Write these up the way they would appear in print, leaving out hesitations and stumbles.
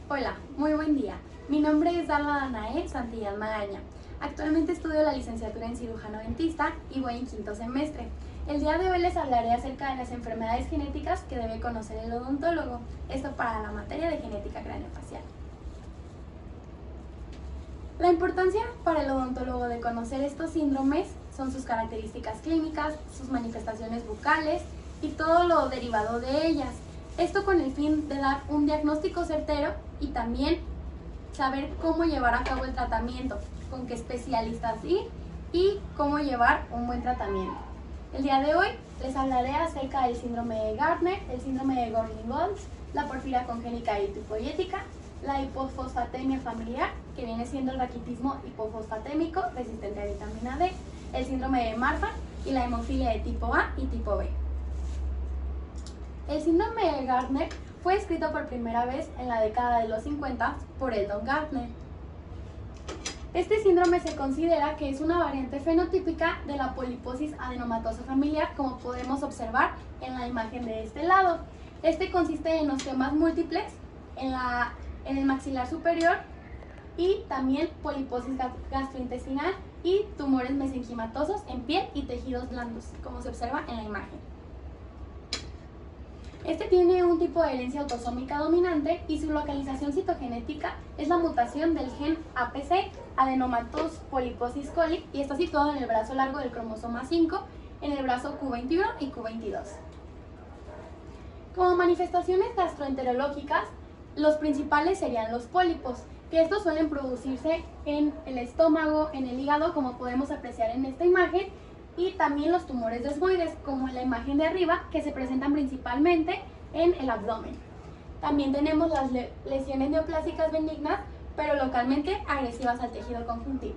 Hola, muy buen día. Mi nombre es Dalma Danae Santillán Magaña. Actualmente estudio la licenciatura en cirujano dentista y voy en quinto semestre. El día de hoy les hablaré acerca de las enfermedades genéticas que debe conocer el odontólogo, esto para la materia de genética craneofacial. La importancia para el odontólogo de conocer estos síndromes son sus características clínicas, sus manifestaciones bucales y todo lo derivado de ellas. Esto con el fin de dar un diagnóstico certero y también saber cómo llevar a cabo el tratamiento, con qué especialistas ir y cómo llevar un buen tratamiento. El día de hoy les hablaré acerca del síndrome de Gardner, el síndrome de Gorlin-Goltz, la porfiria congénita hipopoyética, la hipofosfatemia familiar, que viene siendo el raquitismo hipofosfatémico resistente a vitamina D, el síndrome de Marfan y la hemofilia de tipo A y tipo B. El síndrome de Gardner fue descrito por primera vez en la década de los 50 por Eldon Gardner. Este síndrome se considera que es una variante fenotípica de la poliposis adenomatosa familiar, como podemos observar en la imagen de este lado. Este consiste en osteomas múltiples en el maxilar superior y también poliposis gastrointestinal y tumores mesenquimatosos en piel y tejidos blandos, como se observa en la imagen. Este tiene un tipo de herencia autosómica dominante y su localización citogenética es la mutación del gen APC, Adenomatous Polyposis coli, y está situado en el brazo largo del cromosoma 5, en el brazo Q21 y Q22. Como manifestaciones gastroenterológicas, los principales serían los pólipos, que estos suelen producirse en el estómago, en el hígado, como podemos apreciar en esta imagen, y también los tumores desmoides, como en la imagen de arriba, que se presentan principalmente en el abdomen. También tenemos las lesiones neoplásicas benignas, pero localmente agresivas al tejido conjuntivo.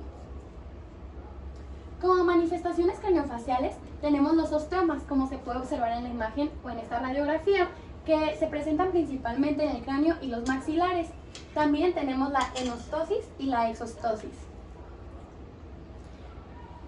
Como manifestaciones craneofaciales, tenemos los osteomas, como se puede observar en la imagen o en esta radiografía, que se presentan principalmente en el cráneo y los maxilares. También tenemos la enostosis y la exostosis.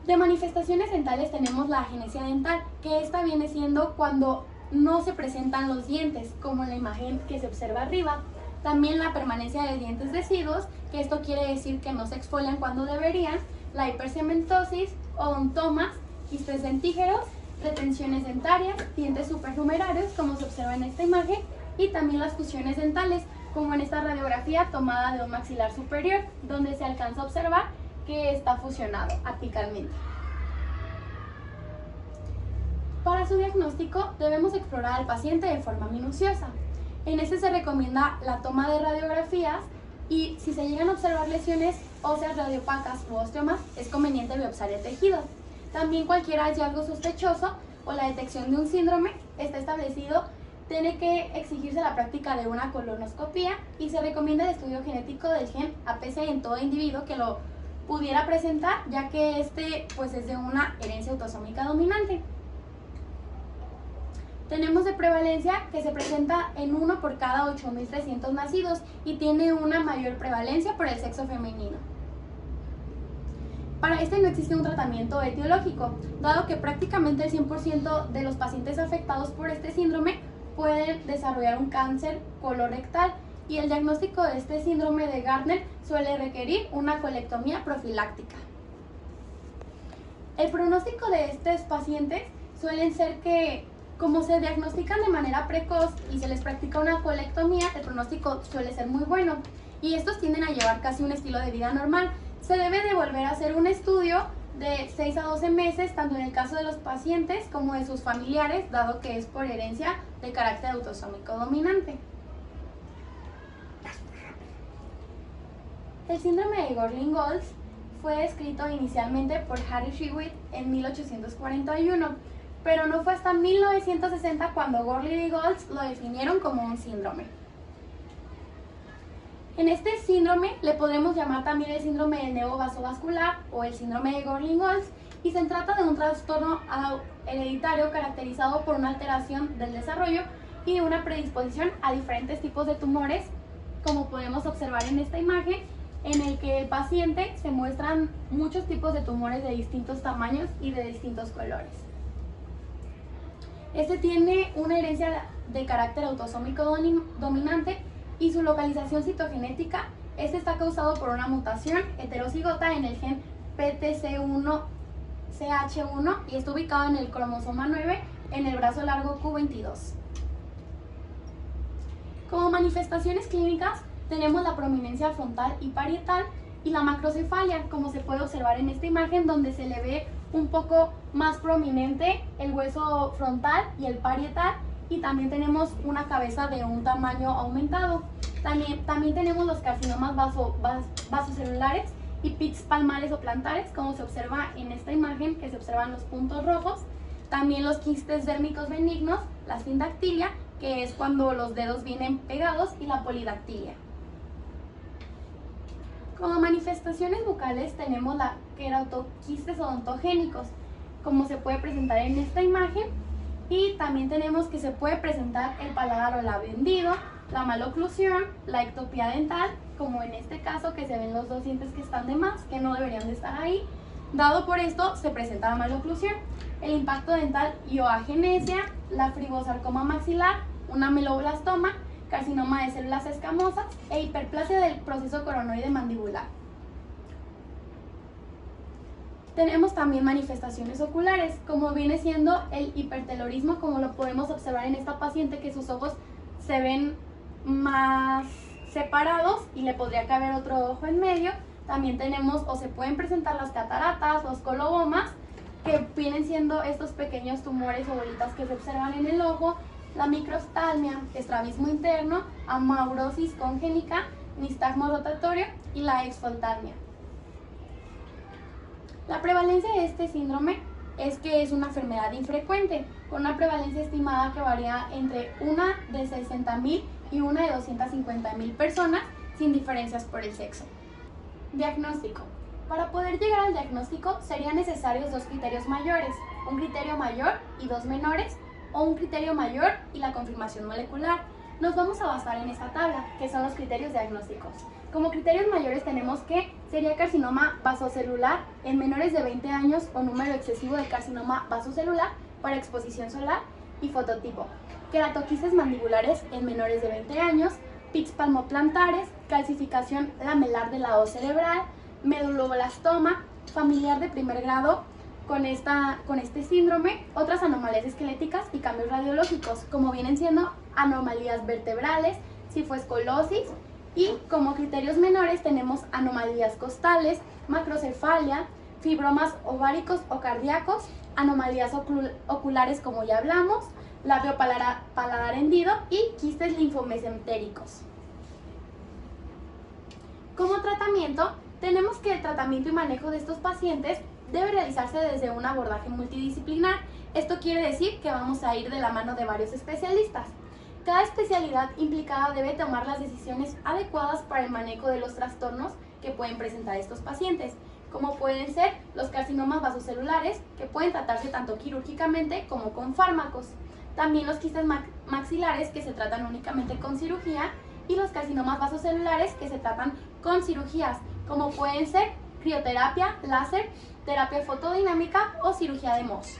De manifestaciones dentales tenemos la agenesia dental, que esta viene siendo cuando no se presentan los dientes, como en la imagen que se observa arriba. También la permanencia de dientes deciduos, que esto quiere decir que no se exfolian cuando deberían, la hipercementosis, odontomas, quistes dentígeros, retenciones dentarias, dientes supernumerarios, como se observa en esta imagen, y también las fusiones dentales, como en esta radiografía tomada de un maxilar superior, donde se alcanza a observar que está fusionado apicalmente. Para su diagnóstico debemos explorar al paciente de forma minuciosa. En este se recomienda la toma de radiografías y si se llegan a observar lesiones óseas radiopacas u osteomas, es conveniente biopsiar el tejido. También cualquier hallazgo sospechoso o la detección de un síndrome está establecido, tiene que exigirse la práctica de una colonoscopía y se recomienda el estudio genético del gen APC en todo individuo que lo pudiera presentar, ya que este pues es de una herencia autosómica dominante. Tenemos de prevalencia que se presenta en 1 por cada 8.300 nacidos y tiene una mayor prevalencia por el sexo femenino. Para este no existe un tratamiento etiológico, dado que prácticamente el 100% de los pacientes afectados por este síndrome pueden desarrollar un cáncer colorectal, y el diagnóstico de este síndrome de Gardner suele requerir una colectomía profiláctica. El pronóstico de estos pacientes suelen ser que, como se diagnostican de manera precoz y se les practica una colectomía, el pronóstico suele ser muy bueno y estos tienden a llevar casi un estilo de vida normal. Se debe de volver a hacer un estudio de 6 a 12 meses, tanto en el caso de los pacientes como de sus familiares, dado que es por herencia de carácter autosómico dominante. El síndrome de Gorlin-Goltz fue descrito inicialmente por Harry Shewitt en 1841, pero no fue hasta 1960 cuando Gorlin-Goltz lo definieron como un síndrome. En este síndrome le podemos llamar también el síndrome del nevo vasovascular o el síndrome de Gorlin-Goltz, y se trata de un trastorno hereditario caracterizado por una alteración del desarrollo y de una predisposición a diferentes tipos de tumores, como podemos observar en esta imagen, en el que el paciente se muestran muchos tipos de tumores de distintos tamaños y de distintos colores. Este tiene una herencia de carácter autosómico dominante y su localización citogenética, este está causado por una mutación heterocigota en el gen PTC1-CH1 y está ubicado en el cromosoma 9 en el brazo largo Q22. Como manifestaciones clínicas tenemos la prominencia frontal y parietal y la macrocefalia, como se puede observar en esta imagen, donde se le ve un poco más prominente el hueso frontal y el parietal, y también tenemos una cabeza de un tamaño aumentado. También tenemos los carcinomas vasocelulares y pics palmares o plantares, como se observa en esta imagen, que se observan los puntos rojos. También los quistes dérmicos benignos, la sindactilia, que es cuando los dedos vienen pegados, y la polidactilia. Como manifestaciones bucales tenemos la queratoquistes odontogénicos, como se puede presentar en esta imagen, y también tenemos que se puede presentar el paladar o labio hendido, la maloclusión, la ectopía dental, como en este caso que se ven los dos dientes que están de más, que no deberían de estar ahí. Dado por esto se presenta la maloclusión, el impacto dental y oagenesia, la frigosarcoma maxilar, una meloblastoma, carcinoma de células escamosas e hiperplasia del proceso coronoide mandibular. Tenemos también manifestaciones oculares, como viene siendo el hipertelorismo, como lo podemos observar en esta paciente, que sus ojos se ven más separados y le podría caber otro ojo en medio. También tenemos o se pueden presentar las cataratas, los colobomas, que vienen siendo estos pequeños tumores o bolitas que se observan en el ojo, la microftalmia, estrabismo interno, amaurosis congénica, nistagmo rotatorio y la exfoltalmia. La prevalencia de este síndrome es que es una enfermedad infrecuente, con una prevalencia estimada que varía entre una de 60,000 y una de 250,000 personas, sin diferencias por el sexo. Diagnóstico. Para poder llegar al diagnóstico serían necesarios dos criterios mayores, un criterio mayor y dos menores, o un criterio mayor y la confirmación molecular. Nos vamos a basar en esta tabla, que son los criterios diagnósticos. Como criterios mayores tenemos que sería carcinoma vasocelular en menores de 20 años o número excesivo de carcinoma vasocelular para exposición solar y fototipo, queratoquistes mandibulares en menores de 20 años, pics palmoplantares, calcificación lamelar del lado cerebral, meduloblastoma, familiar de primer grado con este síndrome, otras anomalías esqueléticas y cambios radiológicos, como vienen siendo anomalías vertebrales, cifoescolosis, y como criterios menores tenemos anomalías costales, macrocefalia, fibromas ováricos o cardíacos, anomalías oculares como ya hablamos, labio paladar hendido y quistes linfomesentéricos. Como tratamiento, tenemos que el tratamiento y manejo de estos pacientes debe realizarse desde un abordaje multidisciplinar. Esto quiere decir que vamos a ir de la mano de varios especialistas. Cada especialidad implicada debe tomar las decisiones adecuadas para el manejo de los trastornos que pueden presentar estos pacientes, como pueden ser los carcinomas vasocelulares, que pueden tratarse tanto quirúrgicamente como con fármacos. También los quistes maxilares, que se tratan únicamente con cirugía, y los carcinomas vasocelulares, que se tratan con cirugías, como pueden ser crioterapia, láser, terapia fotodinámica o cirugía de Mohs.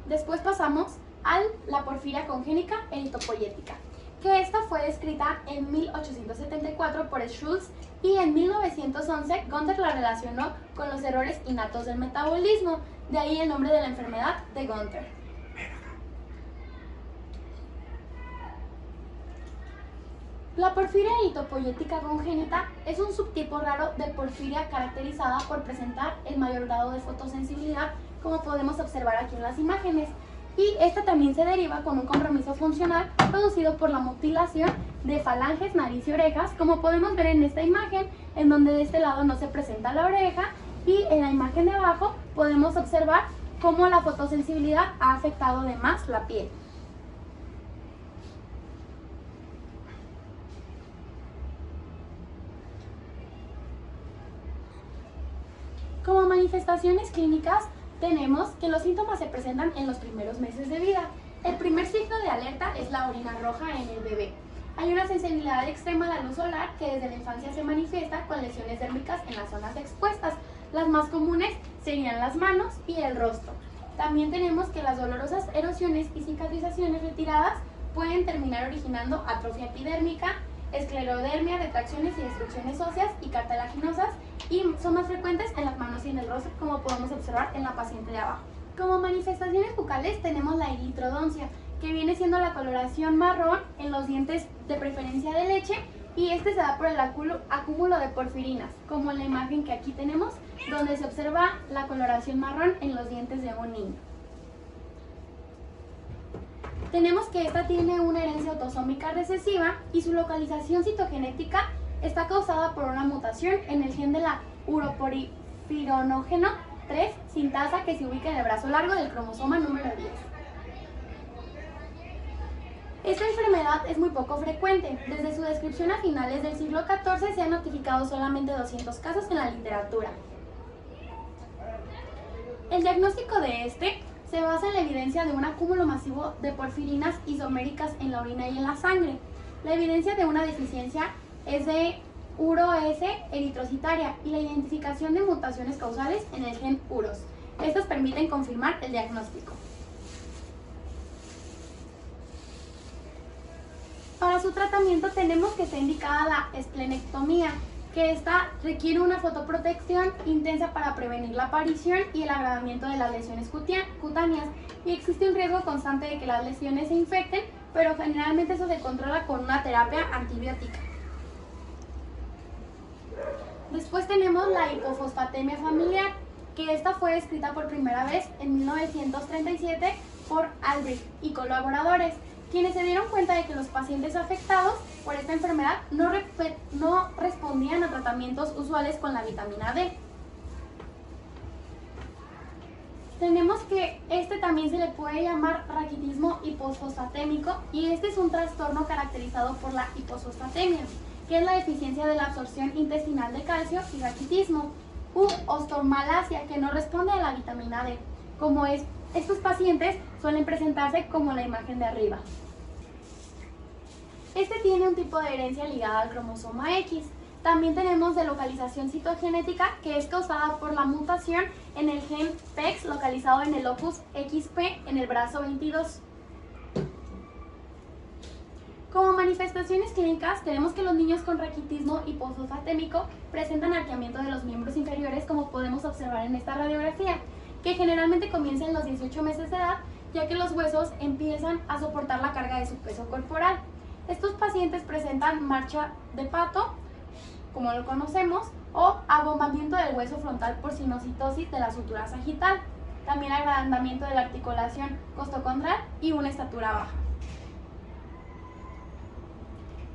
Después pasamos a la porfiria congénica eritropoyética, que esta fue descrita en 1874 por Schultz y en 1911 Gunther la relacionó con los errores innatos del metabolismo, de ahí el nombre de la enfermedad de Gunther. La porfiria eritropoyética congénita es un subtipo raro de porfiria caracterizada por presentar el mayor grado de fotosensibilidad, como podemos observar aquí en las imágenes. Y esta también se deriva con un compromiso funcional producido por la mutilación de falanges, nariz y orejas, como podemos ver en esta imagen, en donde de este lado no se presenta la oreja, y en la imagen de abajo podemos observar cómo la fotosensibilidad ha afectado de más la piel. Como manifestaciones clínicas, tenemos que los síntomas se presentan en los primeros meses de vida. El primer signo de alerta es la orina roja en el bebé. Hay una sensibilidad extrema a la luz solar que desde la infancia se manifiesta con lesiones dérmicas en las zonas expuestas. Las más comunes serían las manos y el rostro. También tenemos que las dolorosas erosiones y cicatrizaciones retiradas pueden terminar originando atrofia epidérmica, esclerodermia, retracciones y destrucciones óseas y cartilaginosas, y son más frecuentes en las manos y en el rostro, como podemos observar en la paciente de abajo. Como manifestaciones bucales tenemos la eritrodoncia, que viene siendo la coloración marrón en los dientes de preferencia de leche, y este se da por el acúmulo de porfirinas, como en la imagen que aquí tenemos, donde se observa la coloración marrón en los dientes de un niño. Tenemos que esta tiene una herencia autosómica recesiva y su localización citogenética está causada por una mutación en el gen de la uroporfirinógeno 3 sintasa, que se ubica en el brazo largo del cromosoma número 10. Esta enfermedad es muy poco frecuente. Desde su descripción a finales del siglo XIV se han notificado solamente 200 casos en la literatura. El diagnóstico de este se basa en la evidencia de un acúmulo masivo de porfirinas isoméricas en la orina y en la sangre. La evidencia de una deficiencia es de UROS eritrocitaria y la identificación de mutaciones causales en el gen UROS. Estos permiten confirmar el diagnóstico. Para su tratamiento tenemos que está indicada la esplenectomía, que esta requiere una fotoprotección intensa para prevenir la aparición y el agravamiento de las lesiones cutáneas, y existe un riesgo constante de que las lesiones se infecten, pero generalmente eso se controla con una terapia antibiótica. Después tenemos la hipofosfatemia familiar, que esta fue descrita por primera vez en 1937 por Albrecht y colaboradores, quienes se dieron cuenta de que los pacientes afectados por esta enfermedad no respondían a tratamientos usuales con la vitamina D. Tenemos que también se le puede llamar raquitismo hipofosfatémico, y este es un trastorno caracterizado por la hipofosfatemia, que es la deficiencia de la absorción intestinal de calcio, y raquitismo u osteomalacia, que no responde a la vitamina D. Estos pacientes suelen presentarse como la imagen de arriba. Este tiene un tipo de herencia ligada al cromosoma X. También tenemos de localización citogenética, que es causada por la mutación en el gen PEX localizado en el locus XP en el brazo 22. Como manifestaciones clínicas tenemos que los niños con raquitismo hipofosfatémico presentan arqueamiento de los miembros inferiores, como podemos observar en esta radiografía, que generalmente comienza en los 18 meses de edad, ya que los huesos empiezan a soportar la carga de su peso corporal. Estos pacientes presentan marcha de pato, como lo conocemos, o abombamiento del hueso frontal por sinusostosis de la sutura sagital, también agrandamiento de la articulación costocondral y una estatura baja.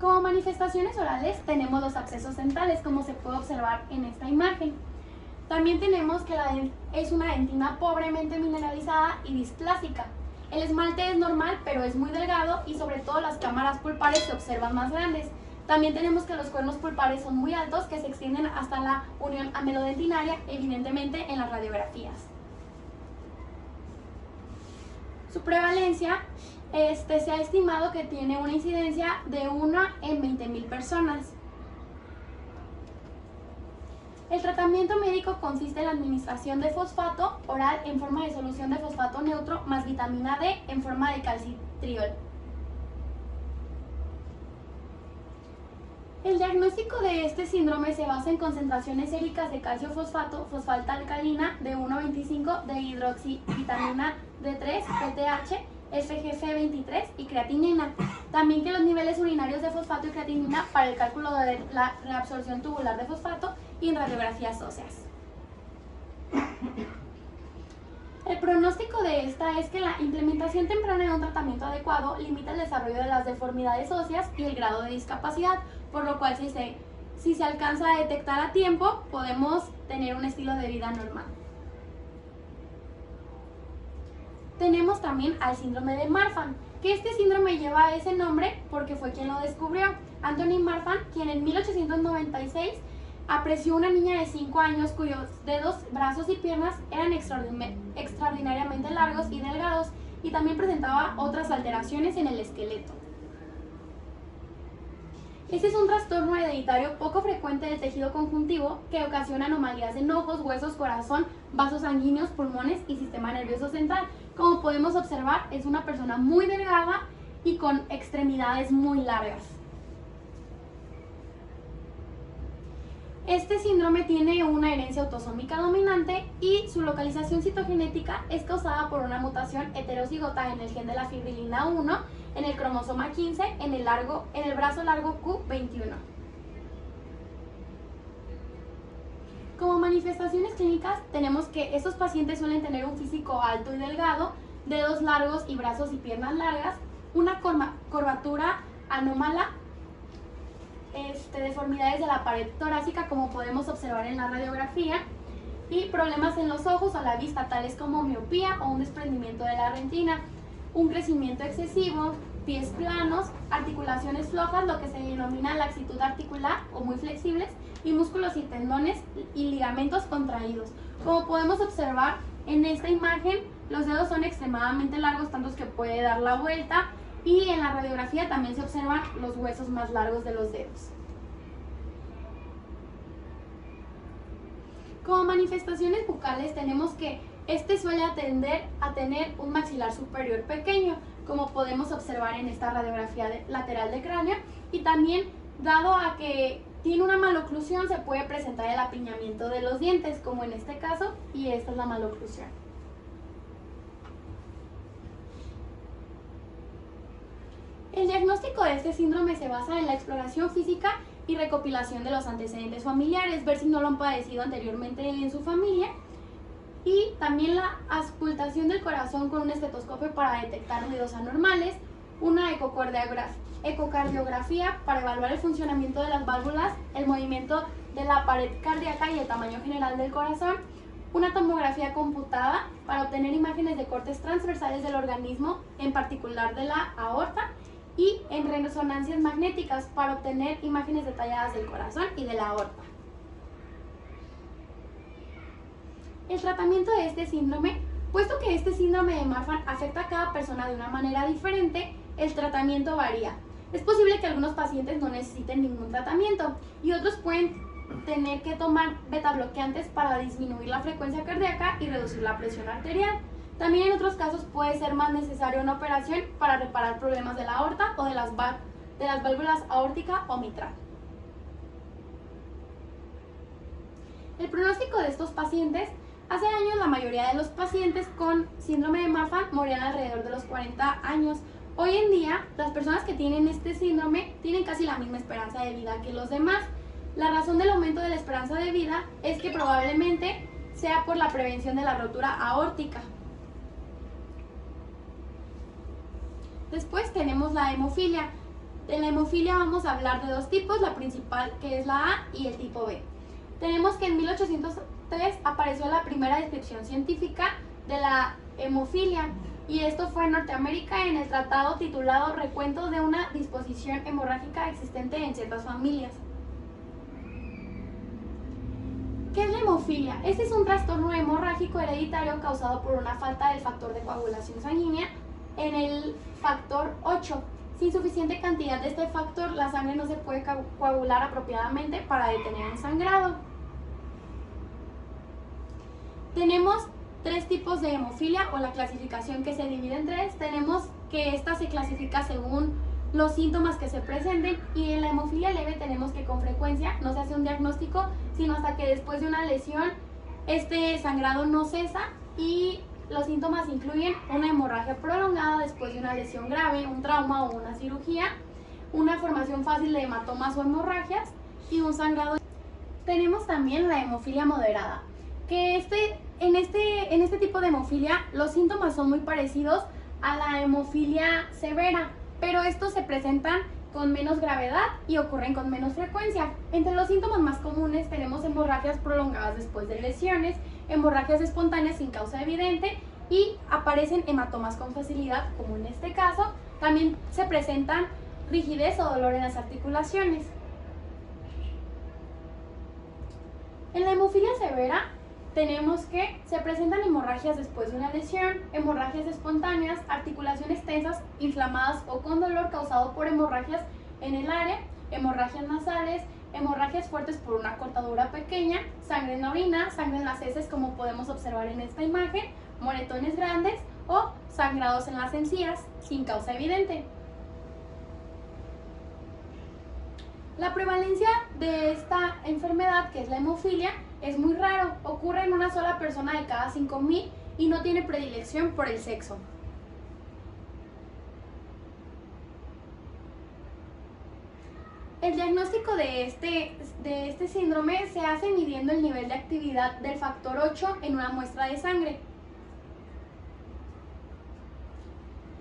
Como manifestaciones orales tenemos los abscesos dentales, como se puede observar en esta imagen. También tenemos que es una dentina pobremente mineralizada y displásica. El esmalte es normal, pero es muy delgado, y sobre todo las cámaras pulpares se observan más grandes. También tenemos que los cuernos pulpares son muy altos, que se extienden hasta la unión amelodentinaria, evidentemente en las radiografías. Su prevalencia se ha estimado que tiene una incidencia de 1 en 20.000 personas. El tratamiento médico consiste en la administración de fosfato oral en forma de solución de fosfato neutro más vitamina D en forma de calcitriol. El diagnóstico de este síndrome se basa en concentraciones séricas de calcio fosfato, fosfata alcalina de 1,25, de hidroxivitamina D3, PTH, FGF23 y creatinina. También que los niveles urinarios de fosfato y creatinina para el cálculo de la reabsorción tubular de fosfato y en radiografías óseas. El pronóstico de esta es que la implementación temprana de un tratamiento adecuado limita el desarrollo de las deformidades óseas y el grado de discapacidad, por lo cual si se alcanza a detectar a tiempo, podemos tener un estilo de vida normal. Tenemos también al síndrome de Marfan, que este síndrome lleva ese nombre porque fue quien lo descubrió, Anthony Marfan, quien en 1896 apreció una niña de 5 años cuyos dedos, brazos y piernas eran extraordinariamente largos y delgados, y también presentaba otras alteraciones en el esqueleto. Este es un trastorno hereditario poco frecuente del tejido conjuntivo que ocasiona anomalías en ojos, huesos, corazón, vasos sanguíneos, pulmones y sistema nervioso central. Como podemos observar, es una persona muy delgada y con extremidades muy largas. Este síndrome tiene una herencia autosómica dominante y su localización citogenética es causada por una mutación heterocigota en el gen de la fibrilina 1, en el cromosoma 15, en el brazo largo Q21. Como manifestaciones clínicas tenemos que estos pacientes suelen tener un físico alto y delgado, dedos largos y brazos y piernas largas, una curvatura anómala, deformidades de la pared torácica como podemos observar en la radiografía, y problemas en los ojos o la vista tales como miopía o un desprendimiento de la retina, un crecimiento excesivo, pies planos, articulaciones flojas, lo que se denomina laxitud articular o muy flexibles, y músculos y tendones y ligamentos contraídos. Como podemos observar en esta imagen, los dedos son extremadamente largos, tantos que puede dar la vuelta, y en la radiografía también se observan los huesos más largos de los dedos. Como manifestaciones bucales tenemos que suele tender a tener un maxilar superior pequeño, como podemos observar en esta radiografía lateral de cráneo, y también, dado a que tiene una maloclusión, se puede presentar el apiñamiento de los dientes, como en este caso, y esta es la maloclusión. El diagnóstico de este síndrome se basa en la exploración física y recopilación de los antecedentes familiares, ver si no lo han padecido anteriormente en su familia, y también la auscultación del corazón con un estetoscopio para detectar ruidos anormales, una ecocardiografía para evaluar el funcionamiento de las válvulas, el movimiento de la pared cardíaca y el tamaño general del corazón, una tomografía computada para obtener imágenes de cortes transversales del organismo, en particular de la aorta, y en resonancias magnéticas para obtener imágenes detalladas del corazón y de la aorta. El tratamiento de este síndrome, puesto que este síndrome de Marfan afecta a cada persona de una manera diferente, el tratamiento varía. Es posible que algunos pacientes no necesiten ningún tratamiento y otros pueden tener que tomar betabloqueantes para disminuir la frecuencia cardíaca y reducir la presión arterial. También en otros casos puede ser más necesaria una operación para reparar problemas de la aorta o de las válvulas aórtica o mitral. El pronóstico de estos pacientes: hace años la mayoría de los pacientes con síndrome de Marfan morían alrededor de los 40 años. Hoy en día, las personas que tienen este síndrome tienen casi la misma esperanza de vida que los demás. La razón del aumento de la esperanza de vida es que probablemente sea por la prevención de la rotura aórtica. Después tenemos la hemofilia. De la hemofilia vamos a hablar de dos tipos, la principal, que es la A, y el tipo B. Tenemos que en 1803 apareció la primera descripción científica de la hemofilia, y esto fue en Norteamérica en el tratado titulado Recuento de una disposición hemorrágica existente en ciertas familias. ¿Qué es la hemofilia? Este es un trastorno hemorrágico hereditario causado por una falta del factor de coagulación sanguínea en el factor 8. Sin suficiente cantidad de este factor, la sangre no se puede coagular apropiadamente para detener el sangrado. Tenemos tres tipos de hemofilia, o la clasificación que se divide en tres. Tenemos que esta se clasifica según los síntomas que se presenten, y en la hemofilia leve tenemos que con frecuencia no se hace un diagnóstico, sino hasta que después de una lesión este sangrado no cesa, y los síntomas incluyen una hemorragia prolongada después de una lesión grave, un trauma o una cirugía, una formación fácil de hematomas o hemorragias y un sangrado. Tenemos también la hemofilia moderada, que en este tipo de hemofilia los síntomas son muy parecidos a la hemofilia severa, pero estos se presentan con menos gravedad y ocurren con menos frecuencia. Entre los síntomas más comunes tenemos hemorragias prolongadas después de lesiones, hemorragias espontáneas sin causa evidente, y aparecen hematomas con facilidad, como en este caso. También se presentan rigidez o dolor en las articulaciones. En la hemofilia severa tenemos que se presentan hemorragias después de una lesión, hemorragias espontáneas, articulaciones tensas, inflamadas o con dolor causado por hemorragias en el área, hemorragias nasales, hemorragias fuertes por una cortadura pequeña, sangre en la orina, sangre en las heces, como podemos observar en esta imagen, moretones grandes o sangrados en las encías sin causa evidente. La prevalencia de esta enfermedad, que es la hemofilia, es muy raro, ocurre en una sola persona de cada 5.000 y no tiene predilección por el sexo. El diagnóstico de este síndrome se hace midiendo el nivel de actividad del factor 8 en una muestra de sangre.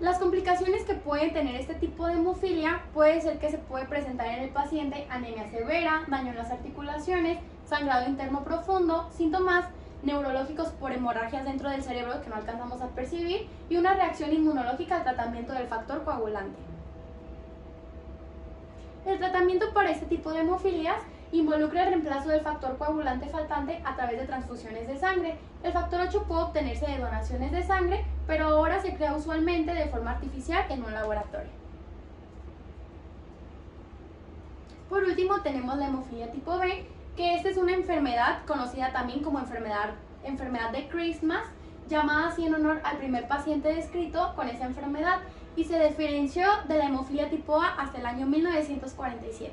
Las complicaciones que puede tener este tipo de hemofilia puede ser que se puede presentar en el paciente anemia severa, daño en las articulaciones, sangrado interno profundo, síntomas neurológicos por hemorragias dentro del cerebro que no alcanzamos a percibir y una reacción inmunológica al tratamiento del factor coagulante. El tratamiento para este tipo de hemofilias involucra el reemplazo del factor coagulante faltante a través de transfusiones de sangre. El factor 8 puede obtenerse de donaciones de sangre, pero ahora se crea usualmente de forma artificial en un laboratorio. Por último tenemos la hemofilia tipo B, que esta es una enfermedad conocida también como enfermedad de Christmas, llamada así en honor al primer paciente descrito con esa enfermedad, y se diferenció de la hemofilia tipo A hasta el año 1947.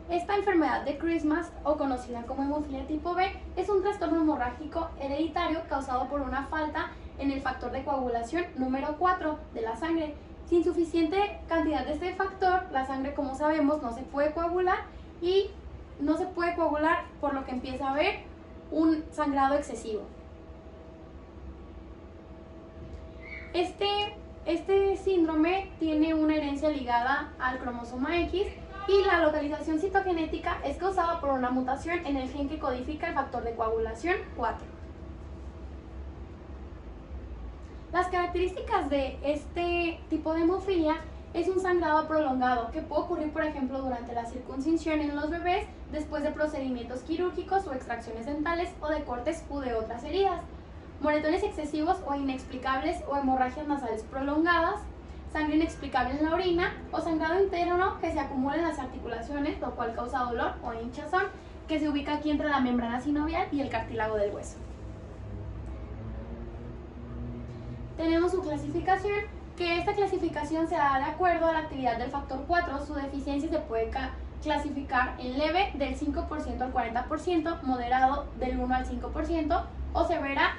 Esta enfermedad de Christmas, o conocida como hemofilia tipo B, es un trastorno hemorrágico hereditario causado por una falta en el factor de coagulación número 4 de la sangre. Sin suficiente cantidad de este factor, la sangre, como sabemos, no se puede coagular y no se puede coagular, por lo que empieza a haber un sangrado excesivo. Este síndrome tiene una herencia ligada al cromosoma X y la localización citogenética es causada por una mutación en el gen que codifica el factor de coagulación 4. Las características de este tipo de hemofilia es un sangrado prolongado que puede ocurrir, por ejemplo, durante la circuncisión en los bebés, después de procedimientos quirúrgicos o extracciones dentales o de cortes u de otras heridas. Moretones excesivos o inexplicables o hemorragias nasales prolongadas, sangre inexplicable en la orina o sangrado interno que se acumula en las articulaciones, lo cual causa dolor o hinchazón, que se ubica aquí entre la membrana sinovial y el cartílago del hueso. Tenemos su clasificación, que esta clasificación se da de acuerdo a la actividad del factor 4. Su deficiencia se puede clasificar en leve del 5% al 40%, moderado del 1 al 5% o severa